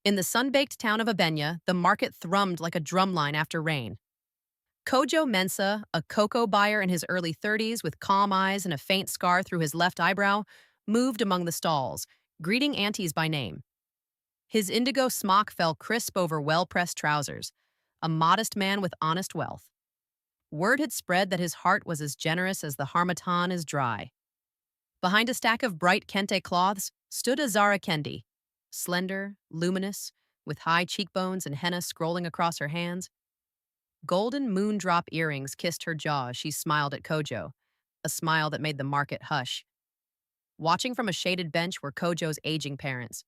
In the sun-baked town of Abenya, the market thrummed like a drumline after rain. Kojo Mensah, a cocoa buyer in his early 30s with calm eyes and a faint scar through his left eyebrow, moved among the stalls, greeting aunties by name. His indigo smock fell crisp over well-pressed trousers, a modest man with honest wealth. Word had spread that his heart was as generous as the harmattan is dry. Behind a stack of bright kente cloths stood Azara Kendi, slender, luminous, with high cheekbones and henna scrolling across her hands. Golden moondrop earrings kissed her jaw as she smiled at Kojo, a smile that made the market hush. Watching from a shaded bench were Kojo's aging parents.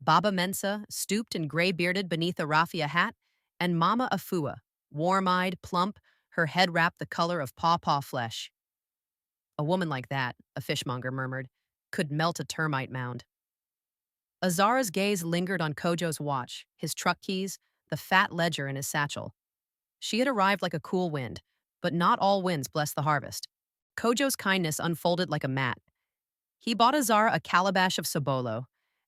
Baba Mensah, stooped and gray-bearded beneath a raffia hat, and Mama Afua, warm-eyed, plump, her head wrapped the color of pawpaw flesh. A woman like that, a fishmonger murmured, could melt a termite mound. Azara's gaze lingered on Kojo's watch, his truck keys, the fat ledger in his satchel. She had arrived like a cool wind, but not all winds bless the harvest. Kojo's kindness unfolded like a mat. He bought Azara a calabash of sobolo,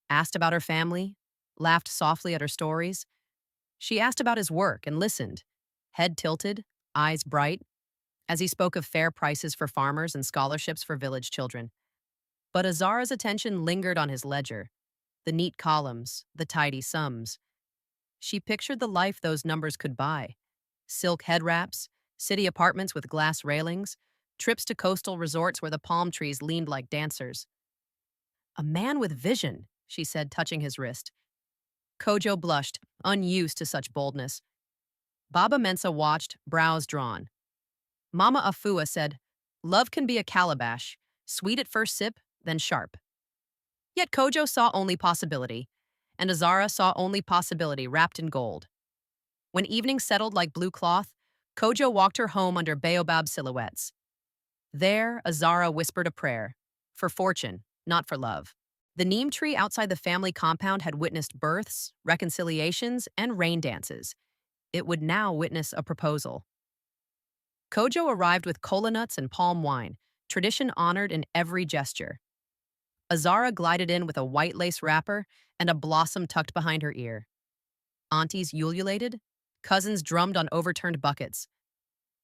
asked about her family, laughed softly at her stories. She asked about his work and listened, head tilted, eyes bright, as he spoke of fair prices for farmers and scholarships for village children. But Azara's attention lingered on his ledger, the neat columns, the tidy sums. She pictured the life those numbers could buy: silk head wraps, city apartments with glass railings, trips to coastal resorts where the palm trees leaned like dancers. A man with vision, she said, touching his wrist. Kojo blushed, unused to such boldness. Baba Mensah watched, brows drawn. Mama Afua said, "Love can be a calabash, sweet at first sip, then sharp." Yet Kojo saw only possibility, and Azara saw only possibility wrapped in gold. When evening settled like blue cloth, Kojo walked her home under baobab silhouettes. There, Azara whispered a prayer, for fortune, not for love. The neem tree outside the family compound had witnessed births, reconciliations, and rain dances. It would now witness a proposal. Kojo arrived with kola nuts and palm wine, tradition honored in every gesture. Azara glided in with a white lace wrapper and a blossom tucked behind her ear. Aunties ululated, cousins drummed on overturned buckets.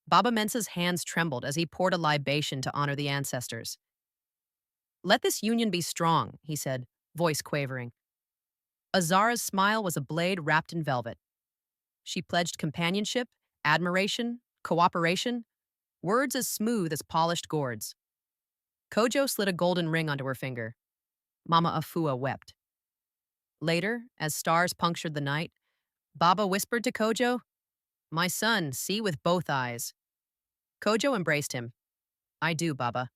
Baba Mensah's hands trembled as he poured a libation to honor the ancestors. "Let this union be strong," he said, voice quavering. Azara's smile was a blade wrapped in velvet. She pledged companionship, admiration, cooperation, words as smooth as polished gourds. Kojo slid a golden ring onto her finger. Mama Afua wept. Later, as stars punctured the night, Baba whispered to Kojo, "My son, see with both eyes." Kojo embraced him. "I do, Baba."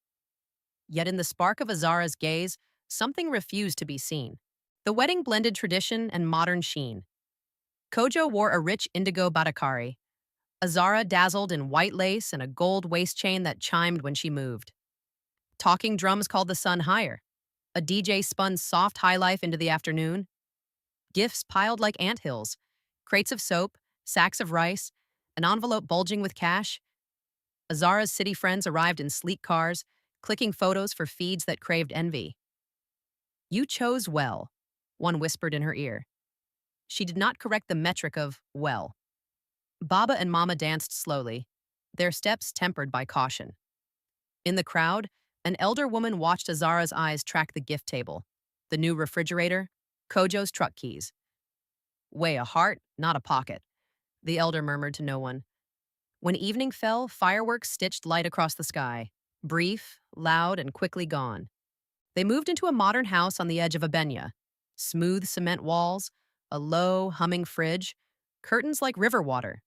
Yet in the spark of Azara's gaze, something refused to be seen. The wedding blended tradition and modern sheen. Kojo wore a rich indigo batakari. Azara dazzled in white lace and a gold waist chain that chimed when she moved. Talking drums called the sun higher. A DJ spun soft high life into the afternoon. Gifts piled like anthills, crates of soap, sacks of rice, an envelope bulging with cash. Azara's city friends arrived in sleek cars, clicking photos for feeds that craved envy. "You chose well," one whispered in her ear. She did not correct the metric of well. Baba and Mama danced slowly, their steps tempered by caution. In the crowd, an elder woman watched Azara's eyes track the gift table, the new refrigerator, Kojo's truck keys. "Weigh a heart, not a pocket," the elder murmured to no one. When evening fell, fireworks stitched light across the sky, brief, loud, and quickly gone. They moved into a modern house on the edge of Abenya. Smooth cement walls, a low, humming fridge, curtains like river water.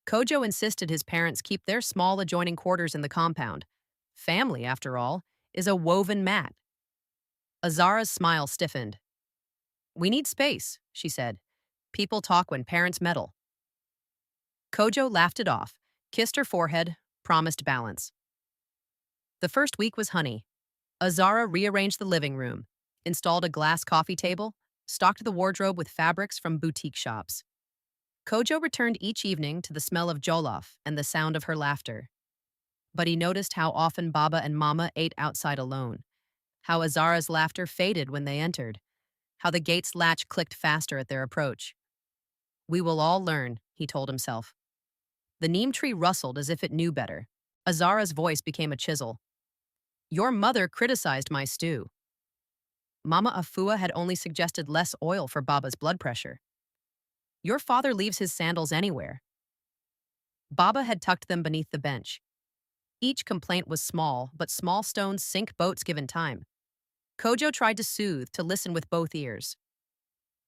Kojo insisted his parents keep their small adjoining quarters in the compound. Family, after all, is a woven mat. Azara's smile stiffened. "We need space," she said. "People talk when parents meddle." Kojo laughed it off, kissed her forehead, promised balance. The first week was honey. Azara rearranged the living room, installed a glass coffee table, stocked the wardrobe with fabrics from boutique shops. Kojo returned each evening to the smell of jollof and the sound of her laughter. But he noticed how often Baba and Mama ate outside alone, how Azara's laughter faded when they entered, how the gate's latch clicked faster at their approach. We will all learn, he told himself. The neem tree rustled as if it knew better. Azara's voice became a chisel. Your mother criticized my stew. Mama Afua had only suggested less oil for Baba's blood pressure. Your father leaves his sandals anywhere. Baba had tucked them beneath the bench. Each complaint was small, but small stones sink boats given time. Kojo tried to soothe, to listen with both ears.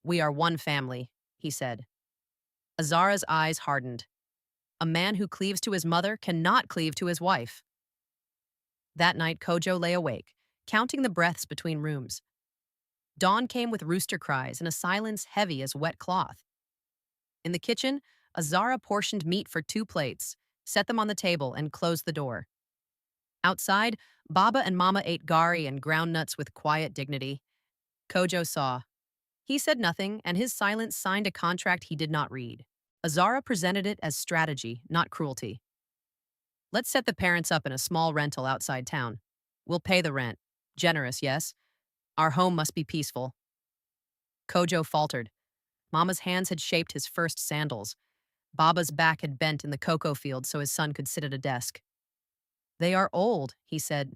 We are one family, he said. Azara's eyes hardened. A man who cleaves to his mother cannot cleave to his wife. That night, Kojo lay awake, counting the breaths between rooms. Dawn came with rooster cries and a silence heavy as wet cloth. In the kitchen, Azara portioned meat for 2 plates, set them on the table, and closed the door. Outside, Baba and Mama ate gari and ground nuts with quiet dignity. Kojo saw. He said nothing, and his silence signed a contract he did not read. Azara presented it as strategy, not cruelty. Let's set the parents up in a small rental outside town. We'll pay the rent. Generous, yes? Our home must be peaceful. Kojo faltered. Mama's hands had shaped his first sandals. Baba's back had bent in the cocoa field so his son could sit at a desk. They are old, he said.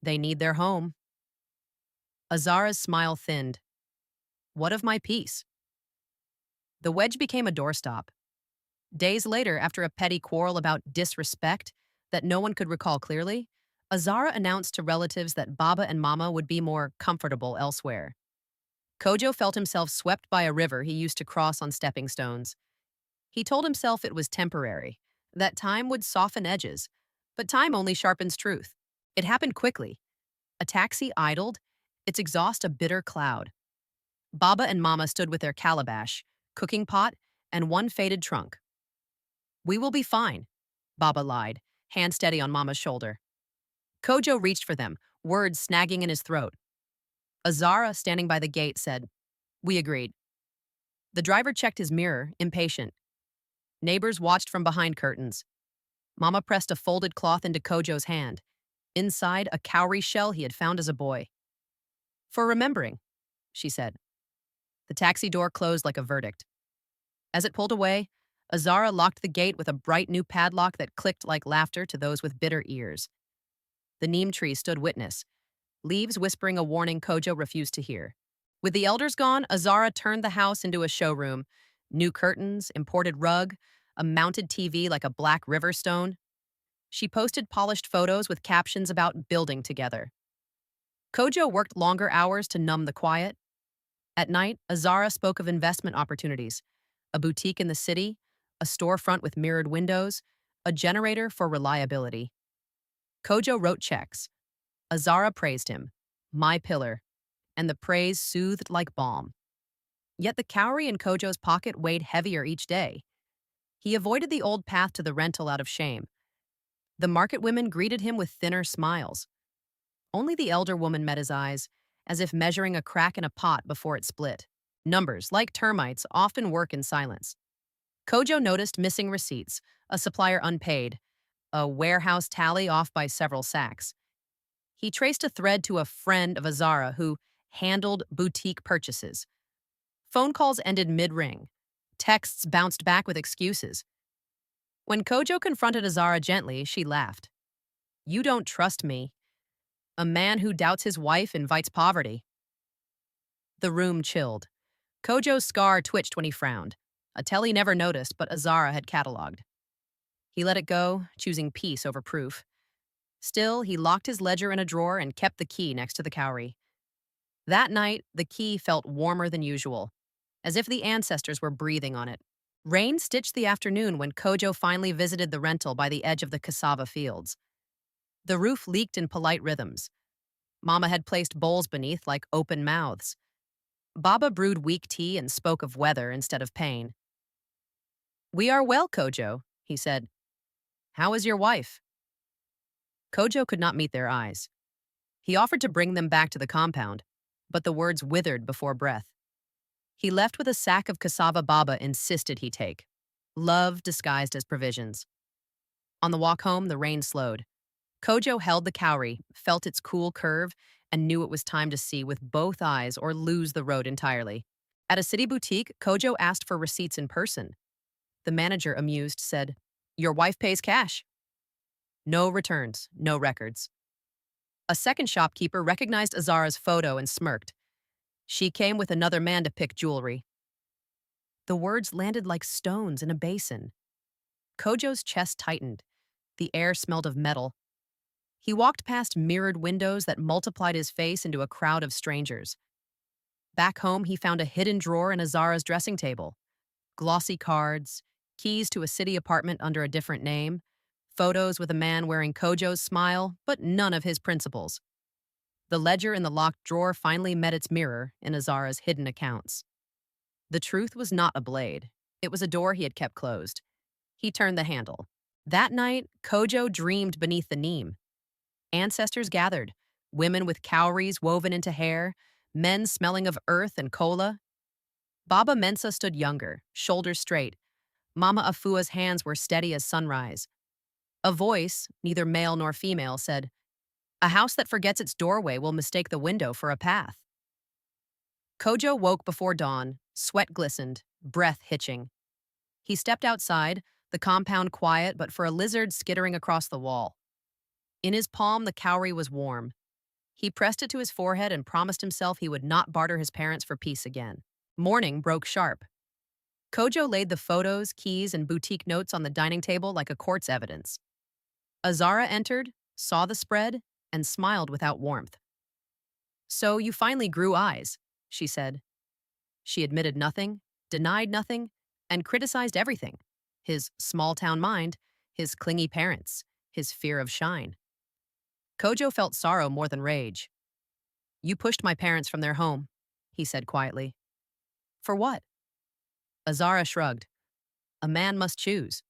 They need their home. Azara's smile thinned. What of my peace? The wedge became a doorstop. Days later, after a petty quarrel about disrespect that no one could recall clearly, Azara announced to relatives that Baba and Mama would be more comfortable elsewhere. Kojo felt himself swept by a river he used to cross on stepping stones. He told himself it was temporary, that time would soften edges, but time only sharpens truth. It happened quickly. A taxi idled, its exhaust a bitter cloud. Baba and Mama stood with their calabash, cooking pot, and one faded trunk. We will be fine, Baba lied, hand steady on Mama's shoulder. Kojo reached for them, words snagging in his throat. Azara, standing by the gate, said, We agreed. The driver checked his mirror, impatient. Neighbors watched from behind curtains. Mama pressed a folded cloth into Kojo's hand. Inside, a cowrie shell he had found as a boy. For remembering, she said. The taxi door closed like a verdict. As it pulled away, Azara locked the gate with a bright new padlock that clicked like laughter to those with bitter ears. The neem tree stood witness, leaves whispering a warning Kojo refused to hear. With the elders gone, Azara turned the house into a showroom. New curtains, imported rug, a mounted TV like a black river stone. She posted polished photos with captions about building together. Kojo worked longer hours to numb the quiet. At night, Azara spoke of investment opportunities, a boutique in the city, a storefront with mirrored windows, a generator for reliability. Kojo wrote checks. Azara praised him, my pillar, and the praise soothed like balm. Yet the cowrie in Kojo's pocket weighed heavier each day. He avoided the old path to the rental out of shame. The market women greeted him with thinner smiles. Only the elder woman met his eyes, as if measuring a crack in a pot before it split. Numbers, like termites, often work in silence. Kojo noticed missing receipts, a supplier unpaid, a warehouse tally off by several sacks. He traced a thread to a friend of Azara who handled boutique purchases. Phone calls ended mid-ring. Texts bounced back with excuses. When Kojo confronted Azara gently, she laughed. You don't trust me. A man who doubts his wife invites poverty. The room chilled. Kojo's scar twitched when he frowned. A tell he never noticed, but Azara had catalogued. He let it go, choosing peace over proof. Still, he locked his ledger in a drawer and kept the key next to the cowrie. That night, the key felt warmer than usual, as if the ancestors were breathing on it. Rain stitched the afternoon when Kojo finally visited the rental by the edge of the cassava fields. The roof leaked in polite rhythms. Mama had placed bowls beneath like open mouths. Baba brewed weak tea and spoke of weather instead of pain. We are well, Kojo, he said. How is your wife? Kojo could not meet their eyes. He offered to bring them back to the compound, but the words withered before breath. He left with a sack of cassava Baba insisted he take. Love disguised as provisions. On the walk home, the rain slowed. Kojo held the cowrie, felt its cool curve, and knew it was time to see with both eyes or lose the road entirely. At a city boutique, Kojo asked for receipts in person. The manager, amused, said, "Your wife pays cash." No returns, no records. A second shopkeeper recognized Azara's photo and smirked. She came with another man to pick jewelry. The words landed like stones in a basin. Kojo's chest tightened. The air smelled of metal. He walked past mirrored windows that multiplied his face into a crowd of strangers. Back home, he found a hidden drawer in Azara's dressing table. Glossy cards, keys to a city apartment under a different name, photos with a man wearing Kojo's smile, but none of his principles. The ledger in the locked drawer finally met its mirror in Azara's hidden accounts. The truth was not a blade. It was a door he had kept closed. He turned the handle. That night, Kojo dreamed beneath the neem. Ancestors gathered, women with cowries woven into hair, men smelling of earth and cola. Baba Mensah stood younger, shoulders straight. Mama Afua's hands were steady as sunrise. A voice, neither male nor female, said, "A house that forgets its doorway will mistake the window for a path." Kojo woke before dawn, sweat glistened, breath hitching. He stepped outside, the compound quiet but for a lizard skittering across the wall. In his palm, the cowrie was warm. He pressed it to his forehead and promised himself he would not barter his parents for peace again. Morning broke sharp. Kojo laid the photos, keys, and boutique notes on the dining table like a court's evidence. Azara entered, saw the spread, and smiled without warmth. "So you finally grew eyes," she said. She admitted nothing, denied nothing, and criticized everything. His small-town mind, his clingy parents, his fear of shine. Kojo felt sorrow more than rage. "You pushed my parents from their home," he said quietly. "For what?" Azara shrugged. "A man must choose."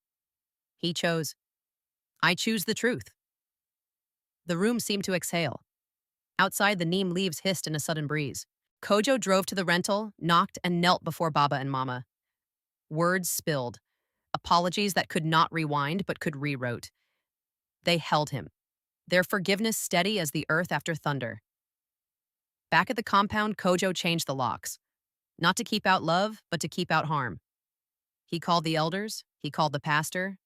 He chose. "I choose the truth." The room seemed to exhale. Outside, the neem leaves hissed in a sudden breeze. Kojo drove to the rental, knocked, and knelt before Baba and Mama. Words spilled. Apologies that could not rewind but could rewrote. They held him, their forgiveness steady as the earth after thunder. Back at the compound, Kojo changed the locks. Not to keep out love, but to keep out harm. He called the elders, he called the pastor,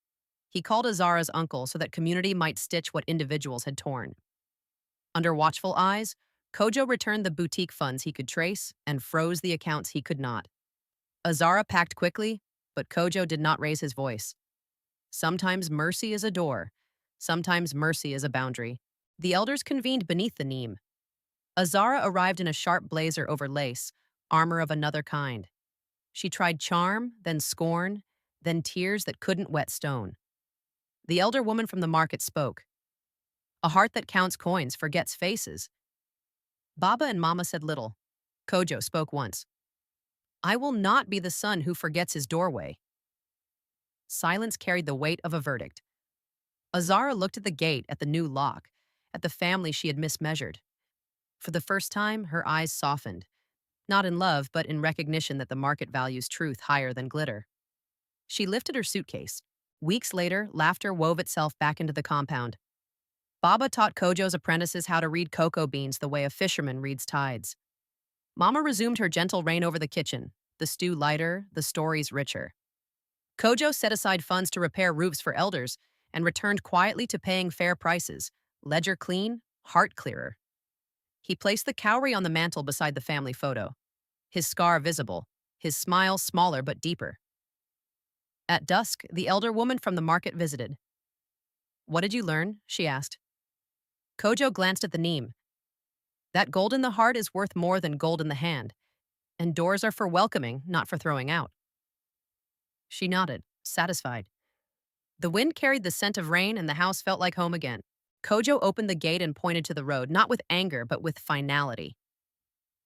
he called Azara's uncle so that community might stitch what individuals had torn. Under watchful eyes, Kojo returned the boutique funds he could trace and froze the accounts he could not. Azara packed quickly, but Kojo did not raise his voice. Sometimes mercy is a door, sometimes mercy is a boundary. The elders convened beneath the neem. Azara arrived in a sharp blazer over lace, armor of another kind. She tried charm, then scorn, then tears that couldn't wet stone. The elder woman from the market spoke. "A heart that counts coins forgets faces." Baba and Mama said little. Kojo spoke once. "I will not be the son who forgets his doorway." Silence carried the weight of a verdict. Azara looked at the gate, at the new lock, at the family she had mismeasured. For the first time, her eyes softened. Not in love, but in recognition that the market values truth higher than glitter. She lifted her suitcase. Weeks later, laughter wove itself back into the compound. Baba taught Kojo's apprentices how to read cocoa beans the way a fisherman reads tides. Mama resumed her gentle reign over the kitchen, the stew lighter, the stories richer. Kojo set aside funds to repair roofs for elders and returned quietly to paying fair prices, ledger clean, heart clearer. He placed the cowrie on the mantel beside the family photo, his scar visible, his smile smaller but deeper. At dusk, the elder woman from the market visited. "What did you learn?" she asked. Kojo glanced at the neem. "That gold in the heart is worth more than gold in the hand, and doors are for welcoming, not for throwing out." She nodded, satisfied. The wind carried the scent of rain and the house felt like home again. Kojo opened the gate and pointed to the road, not with anger, but with finality.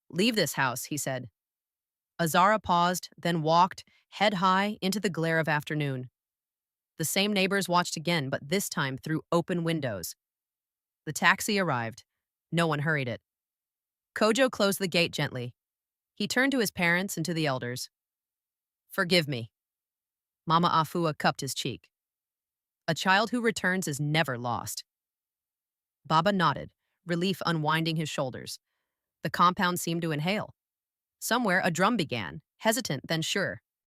"Leave this house," he said. Azara paused, then walked, head high, into the glare of afternoon. The same neighbors watched again, but this time through open windows. The taxi arrived. No one hurried it. Kojo closed the gate gently. He turned to his parents and to the elders. "Forgive me." Mama Afua cupped his cheek. "A child who returns is never lost." Baba nodded, relief unwinding his shoulders. The compound seemed to inhale. Somewhere, a drum began, hesitant then sure.